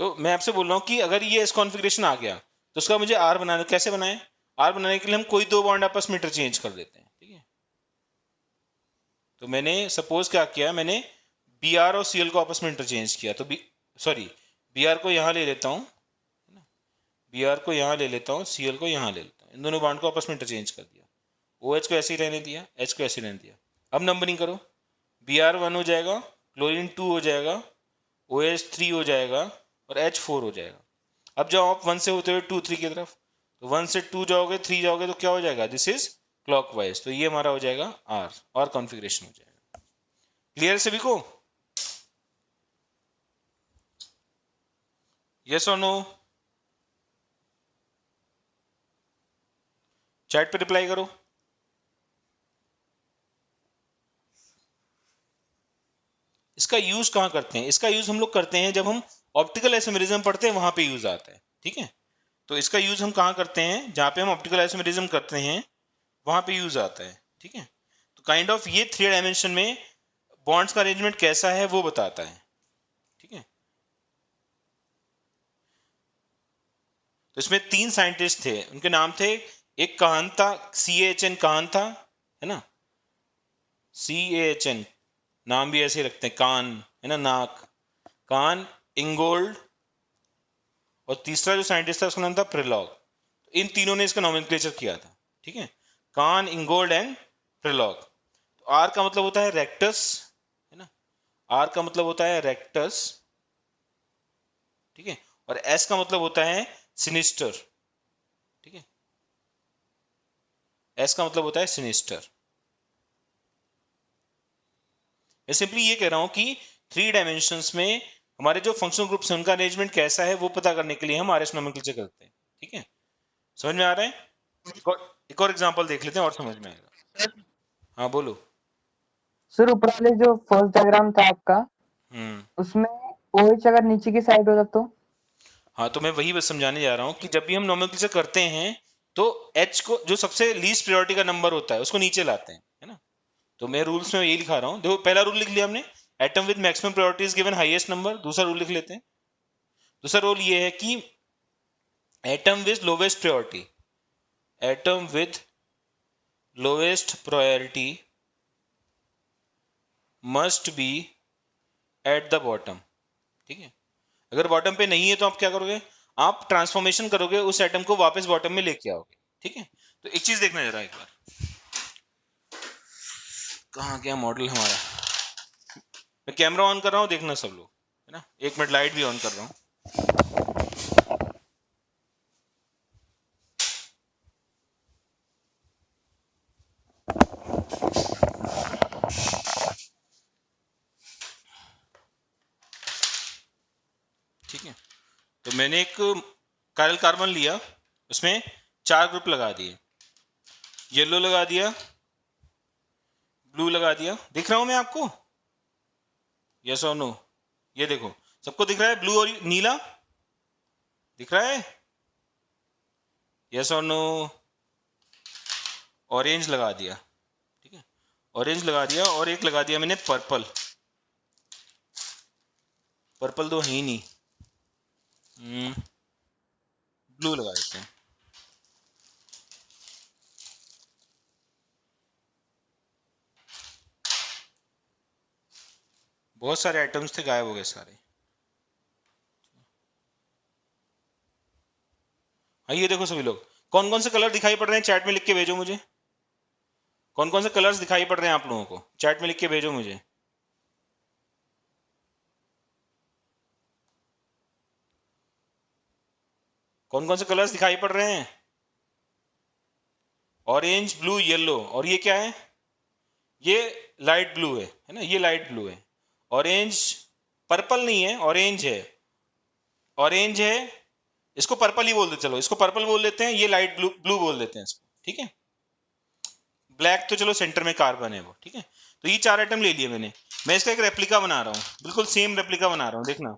तो मैं आपसे बोल रहा हूँ कि अगर ये इस कॉन्फ़िगरेशन आ गया तो उसका मुझे आर बनाना, कैसे बनाए, आर बनाने के लिए हम कोई दो बॉन्ड आपस में इंटरचेंज कर देते हैं, ठीक है। तो मैंने सपोज क्या किया, मैंने बी आर और सी एल को आपस में इंटरचेंज किया, तो सॉरी बी आर को यहाँ ले लेता हूँ, बी आर को यहाँ ले लेता हूँ, सी एल को यहाँ ले लेता हूँ, इन दोनों बॉन्ड को आपस में इंटरचेंज कर दिया। ओ एच को ऐसे ही रहने दिया, एच को ऐसे ही रहने दिया। अब नंबरिंग करो, बी आर वन हो जाएगा, क्लोरीन टू हो जाएगा, ओ एच थ्री हो जाएगा और एच फोर हो जाएगा। अब जाओ आप वन से होते हुए टू थ्री की तरफ, तो वन से टू जाओगे थ्री जाओगे तो क्या हो जाएगा, दिस इज क्लॉकवाइज, तो ये हमारा हो जाएगा आर, और कॉन्फ़िगरेशन हो जाएगा। क्लियर सभी को, यस और नो, चैट पे रिप्लाई करो। इसका यूज कहाँ करते हैं, इसका यूज हम लोग करते हैं जब हम ऑप्टिकल आइसोमेरिज्म पढ़ते हैं, वहां पे यूज आता है, ठीक है। तो इसका यूज हम कहाँ करते हैं, जहां पे हम ऑप्टिकल आइसोमेरिज्म करते हैं वहां पे यूज आता है, ठीक है। तो काइंड ऑफ ये थ्री डायमेंशन में बॉन्ड्स का अरेंजमेंट कैसा है वो बताता है, ठीक है। तो इसमें तीन साइंटिस्ट थे, उनके नाम थे, एक काहन था, CAHN काहन था, है ना, CAHN, नाम भी ऐसे ही रखते हैं, कान है ना, नाक, कान इंगोल्ड, और तीसरा जो साइंटिस्ट था उसका नाम था प्रिलॉग। इन तीनों ने इसका नोमेनक्लेचर किया था, ठीक है, कान इंगोल्ड एंड प्रिलॉग। तो आर का मतलब होता है रेक्टस, है ना, आर का मतलब होता है रेक्टस, ठीक है, और एस का मतलब होता है सिनिस्टर, ठीक है, एस का मतलब होता है सिनिस्टर। मैं सिंपली ये कह रहा हूं कि थ्री डायमेंशंस में हमारे जो फंक्शनल ग्रुप्स हैं उनका अरेंजमेंट कैसा है वो पता करने के लिए हम आर एस नोमेनक्लेचर करते हैं, ठीक है। समझ में आ रहा है, एक और एग्जांपल देख लेते हैं और समझ में आएगा। हाँ बोलो। सर ऊपर वाले जो फर्स्ट डायग्राम था आपका, हम्म, उसमें OH अगर नीचे की साइड होता तो? हाँ तो मैं वही बस समझाने जा रहा हूँ कि जब भी हम नोमेनक्लेचर करते हैं तो एच को, जो सबसे लीस्ट प्रायोरिटी का नंबर होता है उसको नीचे लाते हैं, है ना। तो मैं रूल्स में यही लिखा रहा हूँ, देखो पहला रूल लिख लिया हमने, atom with maximum priority is given highest number. दूसरा रूल लिख लेते हैं, दूसरा रूल ये है कि atom with lowest priority, atom with lowest priority must be at the bottom, ठीक है। अगर बॉटम पे नहीं है तो आप क्या करोगे, आप ट्रांसफॉर्मेशन करोगे, उस एटम को वापस बॉटम में लेके आओगे, ठीक है। तो एक चीज देखना जरा, एक बार कहाँ गया मॉडल हमारा, मैं कैमरा ऑन कर रहा हूँ, देखना सब लोग, है ना, एक मिनट लाइट भी ऑन कर रहा हूँ। ठीक है, तो मैंने एक काइरल कार्बन लिया, उसमें चार ग्रुप लगा दिए, येलो लगा दिया, ब्लू लगा दिया, दिख रहा हूं मैं आपको, यस और नो, ये देखो सबको दिख रहा है, ब्लू और नीला दिख रहा है, यस और नो, ऑरेंज लगा दिया, ठीक है, ऑरेंज लगा दिया और एक लगा दिया मैंने पर्पल। पर्पल तो है ही नहीं, ब्लू लगा देते हैं। बहुत सारे आइटम्स थे, गायब हो गए सारे। हाँ ये देखो सभी लोग, कौन कौन से कलर दिखाई पड़ रहे हैं चैट में लिख के भेजो मुझे। कौन कौन से कलर्स दिखाई पड़ रहे हैं आप लोगों को, चैट में लिख के भेजो मुझे। कौन कौन से कलर्स दिखाई पड़ रहे हैं? ऑरेंज, ब्लू, येलो, और ये क्या है? ये लाइट ब्लू है ना, ये लाइट ब्लू है। ऑरेंज, पर्पल नहीं है, ऑरेंज है। ऑरेंज है, इसको पर्पल ही बोल देते, चलो इसको पर्पल बोल देते हैं, ये लाइट ब्लू ब्लू बोल देते हैं इसको, ठीक है। ब्लैक तो चलो सेंटर में कार्बन है वो, ठीक है। तो ये 4 आइटम ले लिए मैंने। मैं इसका एक रेप्लिका बना रहा हूँ, बिल्कुल सेम रेप्लिका बना रहा हूँ, देखना।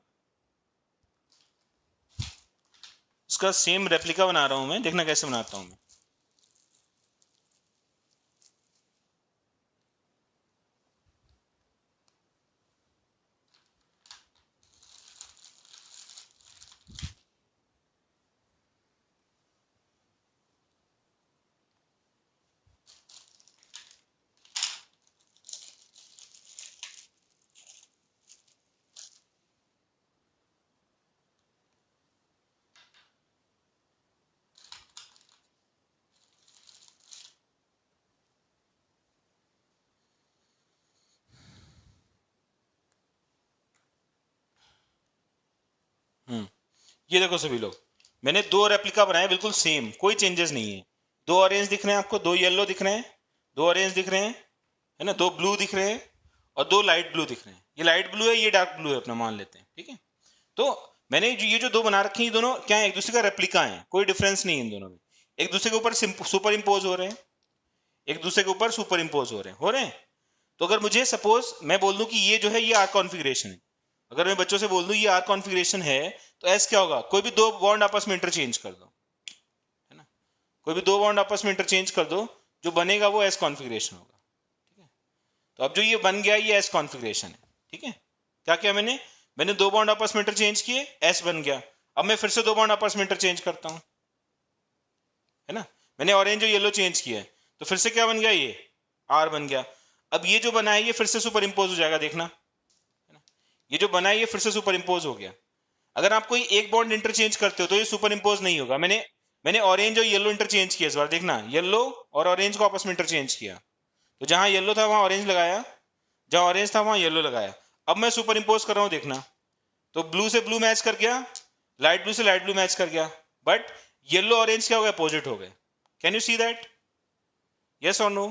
इसका सेम रेप्लिका बना रहा हूँ मैं, देखना कैसे बनाता हूँ मैं। ये देखो सभी लोग, मैंने 2 रेप्लिका बनाए बिल्कुल सेम, कोई चेंजेस नहीं है। 2 ऑरेंज दिख रहे हैं आपको, 2 येलो दिख रहे हैं, 2 ऑरेंज दिख रहे हैं, है ना, 2 ब्लू दिख रहे हैं, और 2 लाइट ब्लू दिख रहे हैं। ये लाइट ब्लू है, ये डार्क ब्लू है, अपना मान लेते हैं, ठीक है। तो मैंने ये जो 2 बना रखे हैं, ये दोनों क्या है, एक दूसरे का रेप्लिका है, कोई डिफरेंस नहीं है इन दोनों में। एक दूसरे के ऊपर सुपर इम्पोज हो रहे हैं, एक दूसरे के ऊपर सुपर इम्पोज हो रहे हैं। तो अगर मुझे सपोज मैं बोल दूं कि ये जो है ये आर कॉन्फ़िगरेशन है, अगर मैं बच्चों से बोल दूं ये आर कॉन्फ़िगरेशन है, तो एस क्या होगा, कोई भी 2 बॉन्ड आपस में इंटरचेंज कर दो, है ना, कोई भी 2 बॉन्ड आपस में इंटरचेंज कर दो, जो बनेगा वो एस कॉन्फ़िगरेशन होगा, ठीक है। तो अब जो ये बन गया ये एस कॉन्फ़िगरेशन है, ठीक है। क्या किया मैंने, मैंने 2 बॉन्ड आपस में इंटरचेंज किए, एस बन गया। अब मैं फिर से 2 बॉन्ड आपस में इंटरचेंज करता हूं, है ना, मैंने ऑरेंज और येलो चेंज किया है, तो फिर से क्या बन गया, ये आर बन गया। अब ये जो बना है ये फिर से सुपर इम्पोज हो जाएगा, देखना, है ना, ये जो बना है ये फिर से सुपर इम्पोज हो गया। अगर आप कोई एक बॉन्ड इंटरचेंज करते हो तो ये सुपर इम्पोज नहीं होगा। मैंने ऑरेंज और येलो इंटरचेंज किया इस बार, देखना, येलो और ऑरेंज को आपस में इंटरचेंज किया, तो जहां येलो था वहां ऑरेंज लगाया, जहां ऑरेंज था वहां येलो लगाया। अब मैं सुपर इम्पोज कर रहा हूं, देखना, तो ब्लू से ब्लू मैच कर गया, लाइट ब्लू से लाइट ब्लू मैच कर गया, बट येलो ऑरेंज क्या हो गया, अपोजिट हो गए। Can you see that, yes और नो?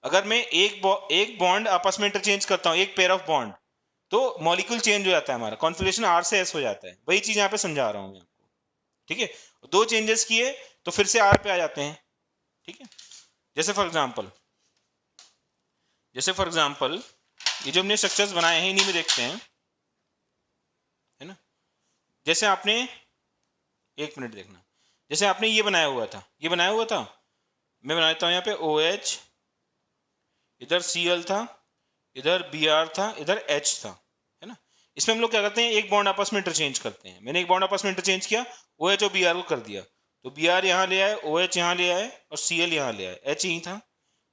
अगर मैं एक बॉन्ड आपस में इंटरचेंज करता हूं, एक पेयर ऑफ बॉन्ड, तो मॉलिक्यूल चेंज हो जाता है, हमारा कॉन्फ़िगरेशन आर से एस हो जाता है। वही चीज यहाँ पे समझा रहा हूँ मैं आपको, ठीक है। 2 चेंजेस किए तो फिर से आर पे आ जाते हैं, ठीक है। जैसे फॉर एग्जांपल ये जो हमने स्ट्रक्चर्स बनाए हैं इन्हीं में देखते हैं, है ना। जैसे आपने, एक मिनट देखना, जैसे आपने ये बनाया हुआ था, मैं बना देता हूँ यहाँ पे OH, इधर Cl था, इधर Br था, इधर H था, है ना। इसमें हम लोग क्या करते हैं, एक बॉन्ड आपस में इंटरचेंज करते हैं। मैंने एक बॉन्ड आपस में इंटरचेंज किया, OH और Br को कर दिया, तो Br यहाँ ले आए, OH यहाँ ले आए, और Cl यहाँ ले आए, H यही था।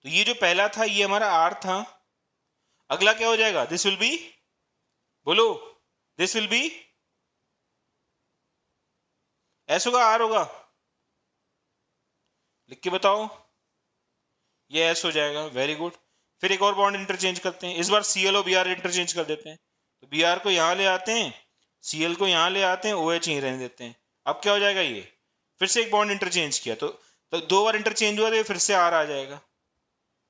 तो ये जो पहला था ये हमारा R था। अगला क्या हो जाएगा, दिस विल बी, बोलो, दिस विल बी S होगा, R होगा, लिख के बताओ। ये S हो जाएगा, वेरी गुड। फिर एक और बॉन्ड इंटरचेंज करते हैं, इस बार Cl और Br इंटरचेंज कर देते हैं, तो Br को यहाँ ले आते हैं, Cl को यहाँ ले आते हैं, OH यहीं रहने देते हैं। अब क्या हो जाएगा, ये फिर से एक बॉन्ड इंटरचेंज किया, तो 2 बार इंटरचेंज हुआ तो ये फिर से R आ जाएगा,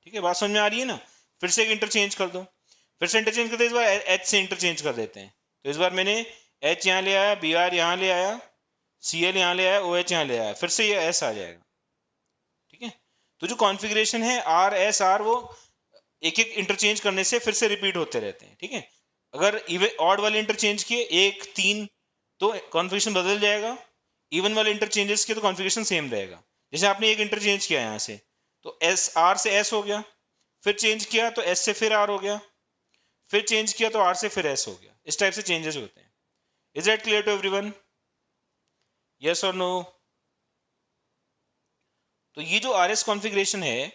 ठीक है। बात समझ में आ रही है ना। फिर से एक इंटरचेंज कर दो, फिर से इंटरचेंज करते, इस बार H से इंटरचेंज कर देते हैं, तो इस बार मैंने H यहाँ ले आया, Br यहाँ ले आया, Cl यहाँ ले आया, OH यहाँ ले आया, फिर से ये S आ जाएगा, ठीक है। तो जो कॉन्फ़िगरेशन है R S R वो एक एक इंटरचेंज करने से फिर से रिपीट होते रहते हैं, ठीक है। अगर इवन ऑड वाले इंटरचेंज किए 1 3 तो कॉन्फ़िगरेशन बदल जाएगा, इवन वाले इंटरचेंजेस किए तो कॉन्फ़िगरेशन सेम रहेगा। जैसे आपने एक इंटरचेंज किया यहाँ से, तो S R से S हो गया, फिर चेंज किया तो एस से फिर आर हो गया, फिर चेंज किया तो आर से फिर एस हो गया। इस टाइप से चेंजेस होते हैं। Is that clear to everyone? Yes और नो? तो ये जो आर एस कॉन्फ़िगरेशन है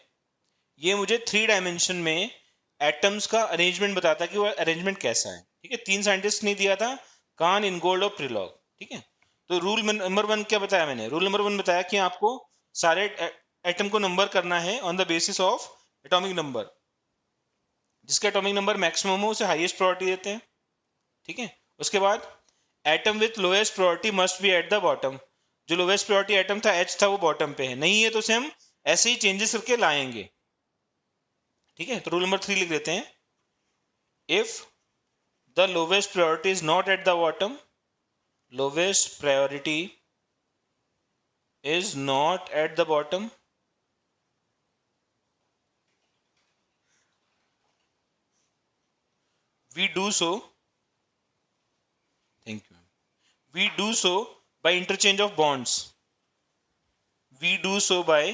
ये मुझे 3 डायमेंशन में एटम्स का अरेंजमेंट बताता है कि वो अरेंजमेंट कैसा है। ठीक है, 3 साइंटिस्ट ने दिया था, कान, इनगोल्ड और प्रिलॉग। ठीक है, तो रूल नंबर 1 क्या बताया मैंने? रूल नंबर 1 बताया कि आपको सारे एटम को नंबर करना है on the basis of atomic number. जिसका एटॉमिक नंबर मैक्सिमम हो उसे हाईएस्ट प्रायोरिटी देते हैं। ठीक है, उसके बाद atom with lowest priority must be at the bottom. जो लोएस्ट प्रायोरिटी एटम था एच था वो बॉटम पे है, नहीं है तो उसे हम ऐसे ही चेंजेस करके लाएंगे। ठीक है, तो रूल नंबर 3 लिख देते हैं। If the lowest priority is not at the bottom, lowest priority is not at the bottom, we do so, thank you, we do so by interchange of bonds, we do so by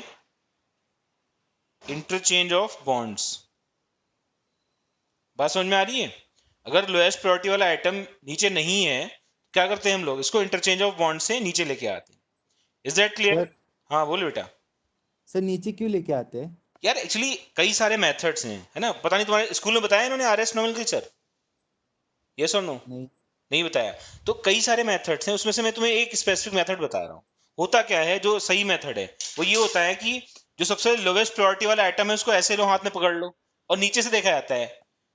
interchange of bonds। बात समझ में आ रही है? अगर lowest priority वाला item नीचे नहीं है क्या करते हैं हम लोग? इसको इंटरचेंज ऑफ बॉन्ड से नीचे लेके आते हैं। Is that clear? सर हाँ बोलो बेटा। सर नीचे क्यों लेके आते हैं? यार एक्चुअली कई सारे मेथड्स हैं, है ना? पता नहीं तुम्हारे स्कूल में बताया इन्होंने आरएस नोमेनक्लेचर? यस और नो? नहीं। नहीं बताया? तो कई सारे मेथड्स हैं, उसमें से मैं तुम्हें एक स्पेसिफिक मेथड बता रहा हूँ। होता क्या है, जो सही मेथड है वो ये होता है कि जो सबसे लोवेस्ट प्रायोरिटी वाला आइटम है उसको ऐसे लो, हाथ में पकड़ लो और नीचे से देखा जाता है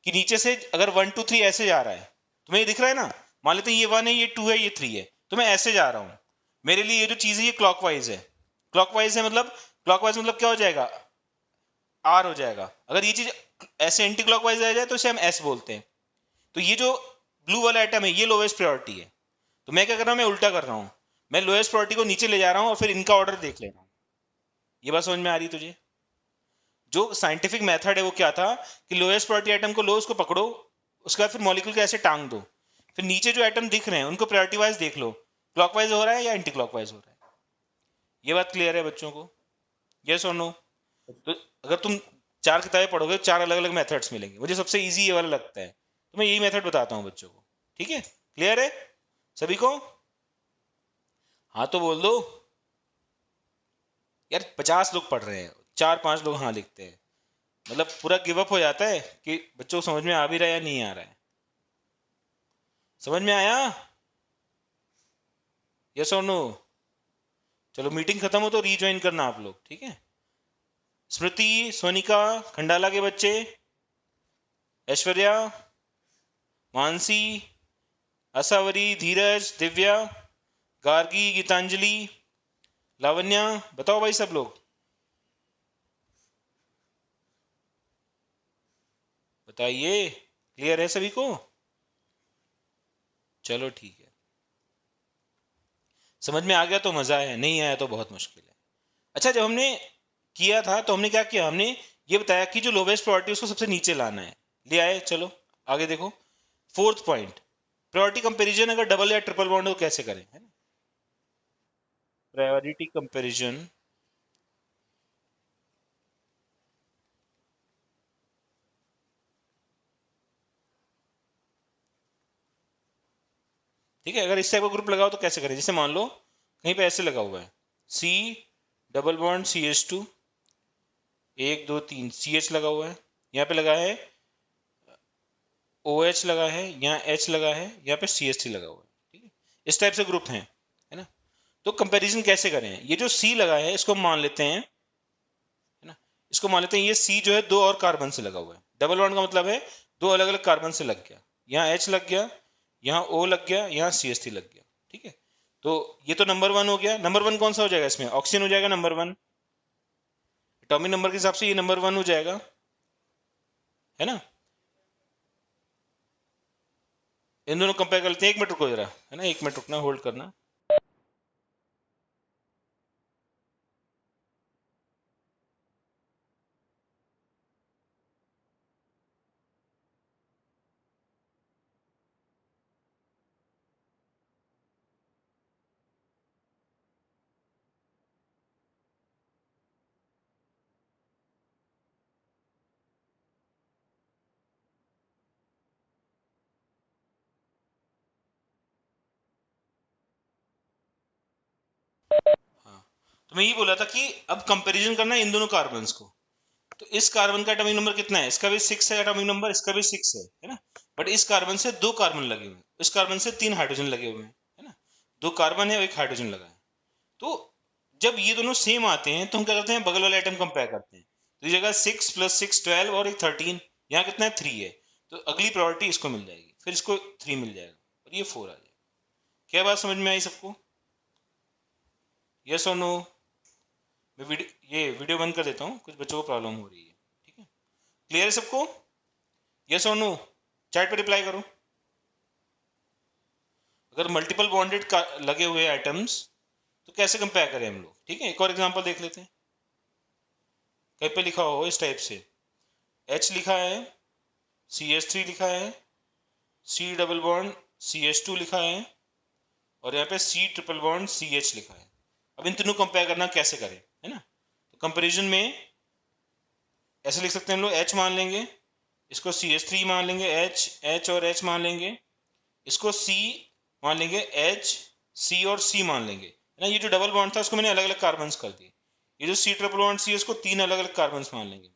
कि नीचे से अगर 1 2 3 ऐसे जा रहा है, तुम्हें ये दिख रहा है ना? मान लेते हैं ये 1 है, ये 2 है, ये 3 है, तो मैं ऐसे जा रहा हूँ। मेरे लिए ये जो चीज है ये क्लॉकवाइज है। क्लॉकवाइज है मतलब, क्लॉकवाइज मतलब क्या हो जाएगा? आर हो जाएगा। अगर ये चीज ऐसे एंटी क्लॉकवाइज आ जाए तो इसे हम एस बोलते हैं। तो ये जो ब्लू वाला आइटम है ये लोवेस्ट प्रायोरिटी है, तो मैं क्या कर रहा हूँ? मैं उल्टा कर रहा हूँ, मैं लोएस्ट प्रायोरिटी को नीचे ले जा रहा हूँ और फिर इनका ऑर्डर देख ले रहा हूँ। ये बात समझ में आ रही तुझे? जो साइंटिफिक मेथड है वो क्या था कि लोएस्ट प्रायोरिटी आइटम को लो, उसको पकड़ो, उसके बाद फिर मॉलिक्यूल को ऐसे टांग दो, फिर नीचे जो आइटम दिख रहे हैं उनको प्रायोरिटी वाइज देख लो, क्लॉकवाइज हो रहा है या एंटी क्लॉकवाइज हो रहा है। ये बात क्लियर है बच्चों को? यस और नो? तो अगर तुम 4 किताबें पढ़ोगे 4 अलग अलग मेथड्स मिलेंगे। मुझे सबसे ईजी ये वाला लगता है, तो मैं यही मेथड बताता हूँ बच्चों को। ठीक है, क्लियर है सभी को? हाँ तो बोल दो यार। 50 लोग पढ़ रहे हैं, 4 5 लोग हाँ लिखते हैं, मतलब पूरा गिव अप हो जाता है कि बच्चों को समझ में आ भी रहा है या नहीं आ रहा है। समझ में आया? यस और नो? चलो मीटिंग खत्म हो तो रीज्वाइन करना आप लोग। ठीक है, स्मृति, सोनिका, खंडाला के बच्चे, ऐश्वर्या, मानसी, असावरी, धीरज, दिव्या, गार्गी, गीतांजलि, लावण्या, बताओ भाई सब लोग, बताइए। क्लियर है सभी को? चलो ठीक है, समझ में आ गया तो मजा है, नहीं आया तो बहुत मुश्किल है। अच्छा, जब हमने किया था तो हमने क्या किया? हमने ये बताया कि जो लोवेस्ट प्रायोरिटी उसको सबसे नीचे लाना है, ले आए। चलो आगे देखो, 4th पॉइंट, प्रायोरिटी कंपैरिजन अगर डबल या ट्रिपल बॉन्ड हो कैसे करें, है ना? प्रायोरिटी कंपैरिजन ठीक है, अगर इस टाइप का ग्रुप लगाओ तो कैसे करें? जैसे मान लो कहीं पे ऐसे लगा हुआ है C double bond CH2, 1 2 3 CH लगा हुआ है, यहाँ पे लगा है OH लगा है, यहाँ H लगा है, यहाँ पे CH3 लगा हुआ है। ठीक है, इस टाइप से ग्रुप हैं, है ना? तो कंपैरिजन कैसे करें? ये जो C लगा है इसको हम मान लेते हैं, है ना? इसको मान लेते हैं ये C जो है 2 और कार्बन से लगा हुआ है। डबल बॉन्ड का मतलब है 2 अलग अलग कार्बन से लग गया, यहाँ H लग गया, यहाँ O लग गया, यहाँ CH3 लग गया। ठीक है, तो ये तो नंबर 1 हो गया। नंबर 1 कौन सा हो जाएगा इसमें? ऑक्सीजन हो जाएगा नंबर 1। एटॉमिक नंबर के हिसाब से ये नंबर 1 हो जाएगा, है ना? इन दोनों कंपेयर कर लेते हैं। 1 मिनट रुको जरा, है ना, 1 मिनट रुकना, होल्ड करना। तो मैं ये बोला था कि अब कंपैरिजन करना है इन दोनों कार्बन्स को। तो इस कार्बन का एटॉमिक नंबर कितना है, इसका भी 6 है एटॉमिक नंबर, इसका भी 6 है ना। बट इस कार्बन से 2 कार्बन लगे हुए हैं, इस कार्बन से 3 हाइड्रोजन लगे हुए हैं, है ना। 2 कार्बन है और 1 हाइड्रोजन लगा है। तो जब ये दोनों सेम आते हैं तो हम क्या करते हैं, बगल वाले आइटम कंपेयर करते हैं। तो ये जगह 6 + 6 12 और एक 13, यहाँ कितना है 3 है, तो अगली प्रायोरिटी इसको मिल जाएगी, फिर इसको 3 मिल जाएगा और ये 4 आ जाएगा। क्या बात समझ में आई सबको? यस और नो? मैं ये वीडियो बंद कर देता हूँ, कुछ बच्चों को प्रॉब्लम हो रही है। ठीक है, क्लियर है सबको? यस और नो? चैट पे रिप्लाई करो। अगर मल्टीपल बॉन्डेड लगे हुए आइटम्स तो कैसे कंपेयर करें हम लोग? ठीक है, एक और एग्जांपल देख लेते हैं। कहीं पे लिखा हो इस टाइप से, H लिखा है, CH3 लिखा है, C डबल बॉन्ड CH2 लिखा है और यहाँ पे C ट्रिपल बॉन्ड CH लिखा है। अब इन तीनों कंपेयर करना कैसे करें, है ना। तो कंपैरिजन में ऐसे लिख सकते हैं हम लोग, H मान लेंगे, इसको CH3 मान लेंगे, H और H मान लेंगे, इसको C मान लेंगे, H C और C मान लेंगे, है ना। ये जो डबल बॉन्ड था उसको मैंने अलग अलग कार्बन्स कर दिए। ये जो C ट्रिपल बॉन्ड C इसको 3 अलग अलग कार्बन्स मान लेंगे।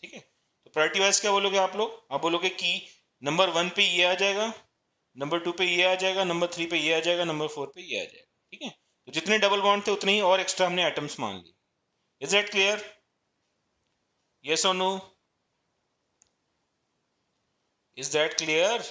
ठीक है, तो प्रायोरिटी वाइज क्या बोलोगे आप लोग? आप बोलोगे कि नंबर 1 पे ये आ जाएगा, नंबर 2 पे ये आ जाएगा, नंबर 3 पे ये आ जाएगा, नंबर 4 पे ये आ जाएगा। ठीक है, तो जितने डबल बॉन्ड थे उतने ही और एक्स्ट्रा हमने आइटम्स मान लिए। Is that clear? यस और नो? Is that clear?